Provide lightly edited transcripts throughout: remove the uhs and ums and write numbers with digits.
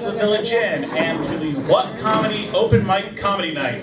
to the Village Inn and to the What Comedy Open Mic Comedy Night.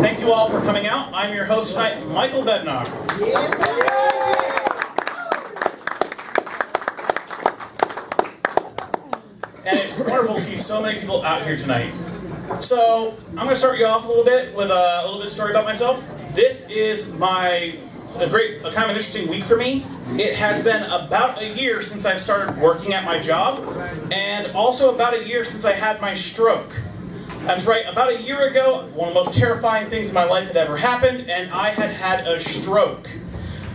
Thank you all for coming out. I'm your host tonight, Michael Bednar. And it's wonderful to see so many people out here tonight. So, I'm going to start you off a little bit with a little bit of story about myself. This is a kind of an interesting week for me. It has been about a year since I've started working at my job, and also about a year since I had my stroke. That's right, about a year ago, one of the most terrifying things in my life had ever happened, and I had a stroke.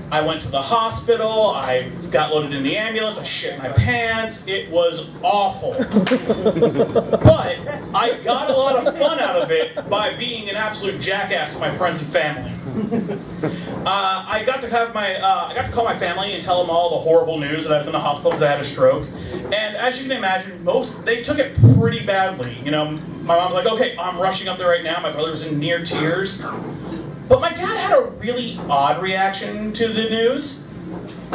I went to the hospital, I got loaded in the ambulance, I shit my pants, it was awful. But I got a lot of fun out of it by being an absolute jackass to my friends and family. I got to call my family and tell them all the horrible news that I was in the hospital because I had a stroke. And as you can imagine, they took it pretty badly. You know, my mom's like, okay, I'm rushing up there right now. My brother was in near tears. But my dad had a really odd reaction to the news.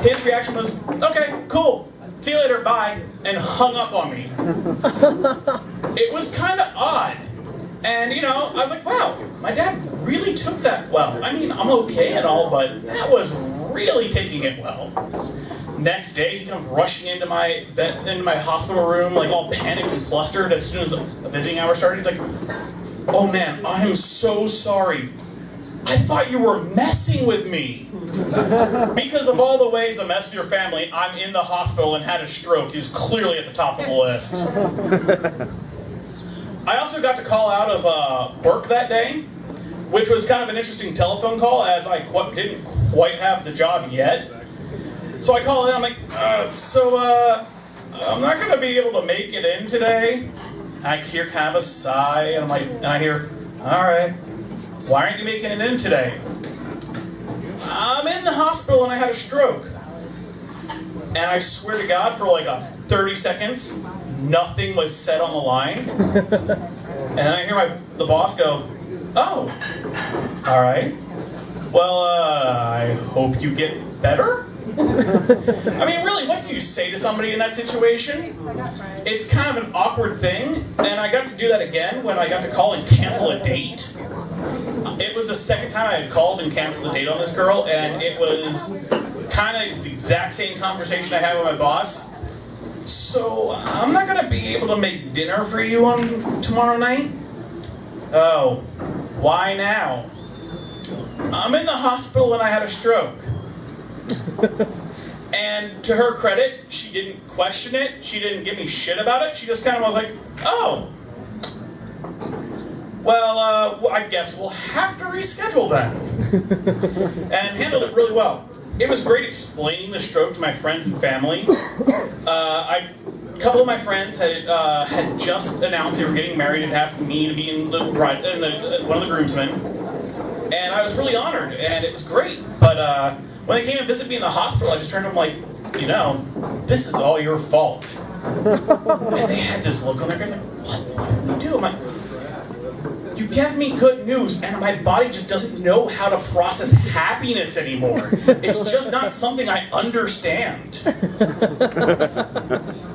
His reaction was, okay, cool, see you later, bye, and hung up on me. It was kind of odd. And, you know, I was like, wow, my dad really took that well. I mean, I'm okay and all, but that was really taking it well. Next day, he comes rushing into my hospital room, like all panicked and flustered as soon as the visiting hour started. He's like, oh man, I'm so sorry. I thought you were messing with me. Because of all the ways to mess with your family, I'm in the hospital and had a stroke is clearly at the top of the list. I also got to call out of work that day, which was kind of an interesting telephone call as I didn't quite have the job yet. So I call in, I'm like, I'm not going to be able to make it in today. I hear kind of a sigh, and I hear, all right. Why aren't you making it in today? I'm in the hospital and I had a stroke. And I swear to God, for like 30 seconds, nothing was said on the line. And then I hear the boss go, oh, all right. Well, I hope you get better. I mean, really, what do you say to somebody in that situation? It's kind of an awkward thing, and I got to do that again when I got to call and cancel a date. It was the second time I had called and canceled a date on this girl, and it was kind of the exact same conversation I had with my boss. So, I'm not going to be able to make dinner for you on tomorrow night? Oh, why now? I'm in the hospital and I had a stroke. And to her credit, she didn't question it, she didn't give me shit about it, she just kind of was like, oh. Well, I guess we'll have to reschedule that. And handled it really well. It was great explaining the stroke to my friends and family. A couple of my friends had just announced they were getting married and asked me to be in one of the groomsmen. And I was really honored, and it was great. But when they came and visited me in the hospital, I just turned to them like, you know, this is all your fault. And they had this look on their face like, what did we do? I'm like, you gave me good news, and my body just doesn't know how to process happiness anymore. It's just not something I understand.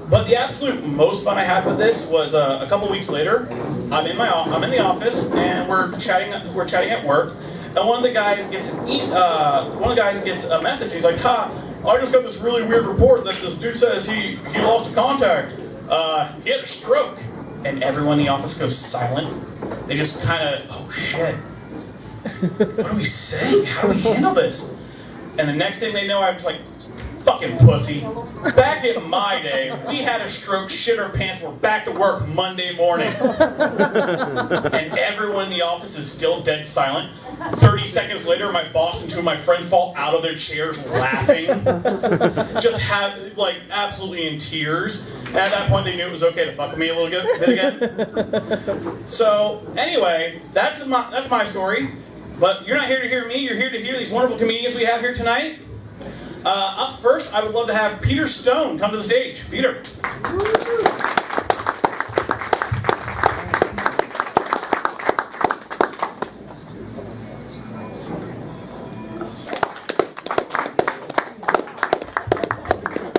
But the absolute most fun I had with this was a couple weeks later. I'm in the office, and we're chatting at work, and one of the guys gets a message. He's like, I just got this really weird report that this dude says he lost a contact. He had a stroke. And everyone in the office goes silent. They just kind of, oh shit. What do we say? How do we handle this? And the next thing they know, I was like, fucking pussy. Back in my day, we had a stroke, shit our pants, we're back to work Monday morning. And everyone in the office is still dead silent. 30 seconds later, my boss and two of my friends fall out of their chairs laughing. Just absolutely in tears. And at that point, they knew it was okay to fuck with me a little bit again. So, anyway, that's my story. But you're not here to hear me, you're here to hear these wonderful comedians we have here tonight. Up first, I would love to have Peter Stone come to the stage. Peter.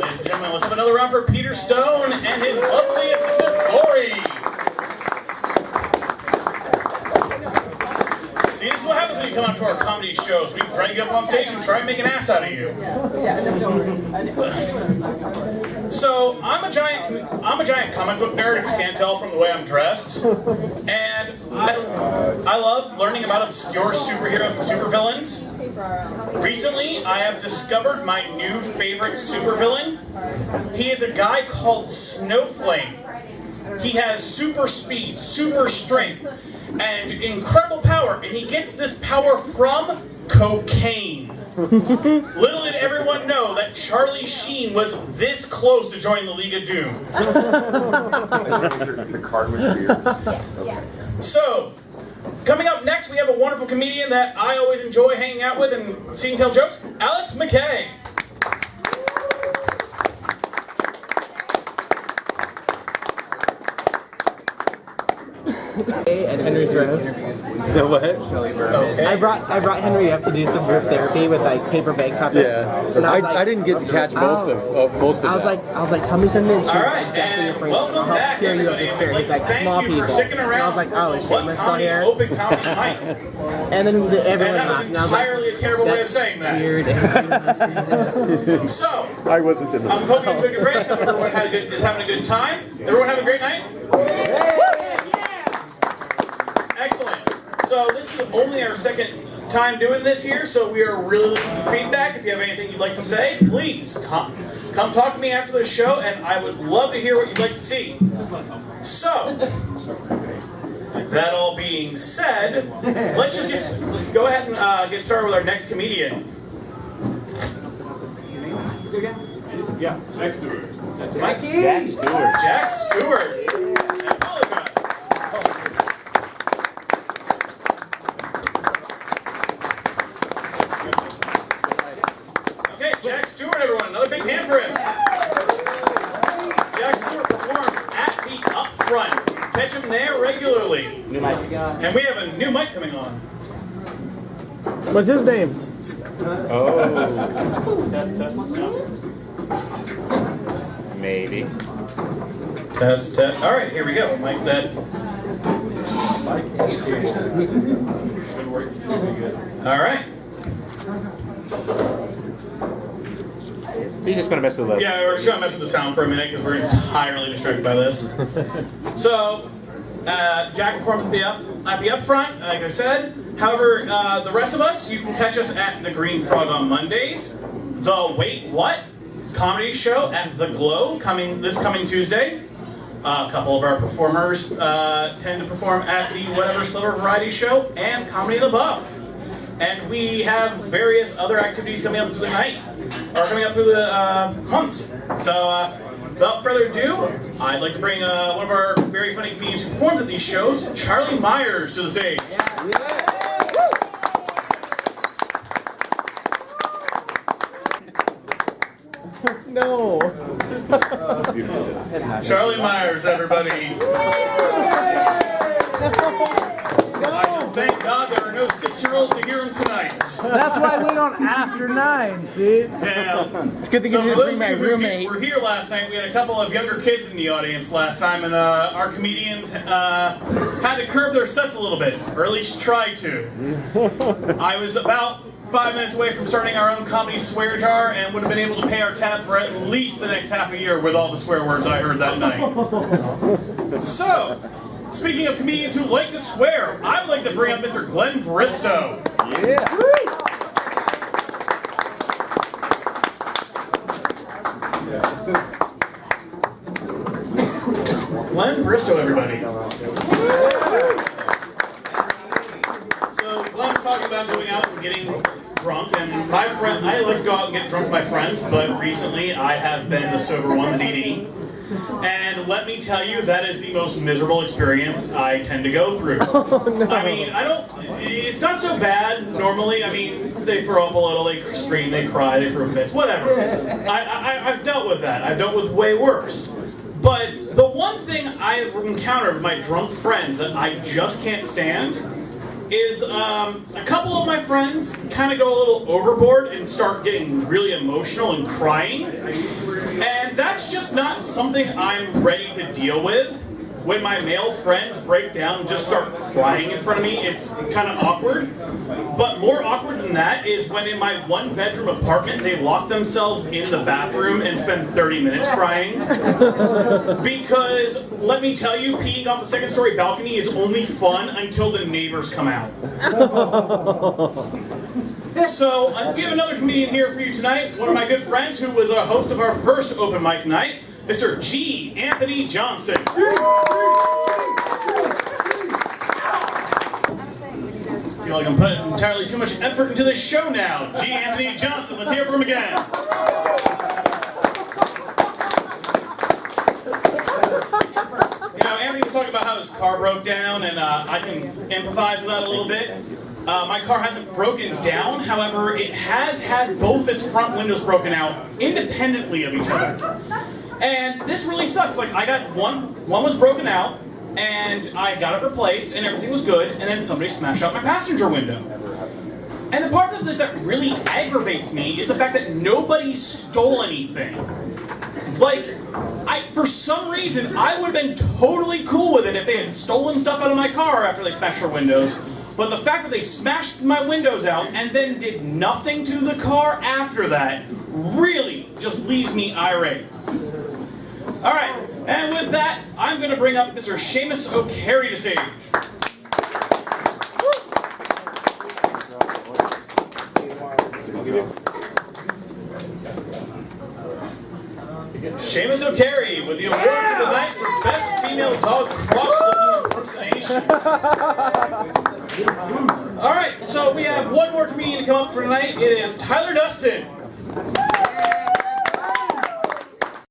Ladies and gentlemen, let's have another round for Peter Stone and his lovely assistant, Lori. shows. We can drag you up on stage and try and make an ass out of you. So I'm a giant comic book nerd, if you can't tell from the way I'm dressed, and I love learning about obscure superheroes and supervillains. Recently, I have discovered my new favorite supervillain. He is a guy called Snowflake. He has super speed, super strength, and incredible power, and he gets this power from cocaine. Little did everyone know that Charlie Sheen was this close to joining the League of Doom. The card was weird. Yeah. So, coming up next, we have a wonderful comedian that I always enjoy hanging out with and seeing tell jokes, Alex McKay. And Henry's roast. The what? Okay. I brought Henry up to do some group therapy with like paper bag puppets. Yeah, And I didn't get to catch most of I was that. like, tell me something. All right, and welcome back, Hear you of everybody. this fear. He's like, Thank small you people. for sticking And around. I was like, oh shit, am I still here? Open comedy night. And then everyone And that laughed. was And I was like, entirely a terrible way of saying that. weird. So, I wasn't in I'm the. hoping you took a break. Hope everyone is having a good time. Everyone have a great night? Excellent. So this is only our second time doing this here, so we are really looking for feedback. If you have anything you'd like to say, please come talk to me after the show, and I would love to hear what you'd like to see. So, that all being said, let's go ahead and get started with our next comedian. Yeah, Jack Stewart. Jack Stewart. I apologize. Okay, Jack Stewart, everyone. Another big hand for him. Jack Stewart performs at the Upfront. Catch him there regularly. And we have a new mic coming on. What's his name? Maybe. Test. All right, here we go. Mic that. All right. He's just gonna mess with the. Yeah, we're just gonna mess with the sound for a minute because we're entirely distracted by this. So, Jack performs at the Upfront, like I said. However, the rest of us, you can catch us at the Green Frog on Mondays. The Wait What comedy show at the Glow this coming Tuesday. A couple of our performers tend to perform at the Whatever Sliver Variety Show and Comedy in the Buff. And we have various other activities coming up through the night, or coming up through the months. So, without further ado, I'd like to bring one of our very funny comedians who performs at these shows, Charlie Myers, to the stage. No. Charlie Myers, everybody. Thank God there are no 6-year-olds to hear him tonight. That's why I went on after 9, see? Yeah. It's good to So get for to those bring of my you who roommate. were here last night, we had a couple of younger kids in the audience last time, and our comedians had to curb their sets a little bit, or at least try to. I was about 5 minutes away from starting our own comedy swear jar, and would have been able to pay our tab for at least the next half a year with all the swear words I heard that night. So, speaking of comedians who like to swear, I would like to bring up Mr. Glenn Bristow. Yeah. Glenn Bristow, everybody. So Glenn was talking about going out and getting drunk, and my friend, I like to go out and get drunk with my friends, but recently I have been the sober one, the DD. And let me tell you, that is the most miserable experience I tend to go through. Oh, no. I mean, it's not so bad normally. I mean, they throw up a little, they scream, they cry, they throw fits, whatever. I've dealt with that. I've dealt with way worse. But the one thing I've encountered with my drunk friends that I just can't stand is a couple of my friends kind of go a little overboard and start getting really emotional and crying. And that's just not something I'm ready to deal with. when my male friends break down and just start crying in front of me, it's kind of awkward. But more awkward than that is when in my one-bedroom apartment, they lock themselves in the bathroom and spend 30 minutes crying. Because, let me tell you, peeing off the second-story balcony is only fun until the neighbors come out. So, we have another comedian here for you tonight, one of my good friends who was a host of our first open mic night, Mr. G. Anthony Johnson. I feel like I'm putting entirely too much effort into this show now. G. Anthony Johnson, let's hear from him again. You know, Anthony was talking about how his car broke down, and I can empathize with that a little bit. My car hasn't broken down, however, it has had both of its front windows broken out independently of each other. And this really sucks. Like, I got one was broken out, and I got it replaced, and everything was good, and then somebody smashed out my passenger window. And the part of this that really aggravates me is the fact that nobody stole anything. Like, for some reason, I would have been totally cool with it if they had stolen stuff out of my car after they smashed our windows. But the fact that they smashed my windows out and then did nothing to the car after that really just leaves me irate. Alright, and with that, I'm going to bring up Mr. Seamus O'Carey to stage. Seamus O'Carey with the award for the night for Best Female Dog Cross-Looking Impersonation. Alright, so we have one more comedian to come up for tonight. It is Tyler Dustin.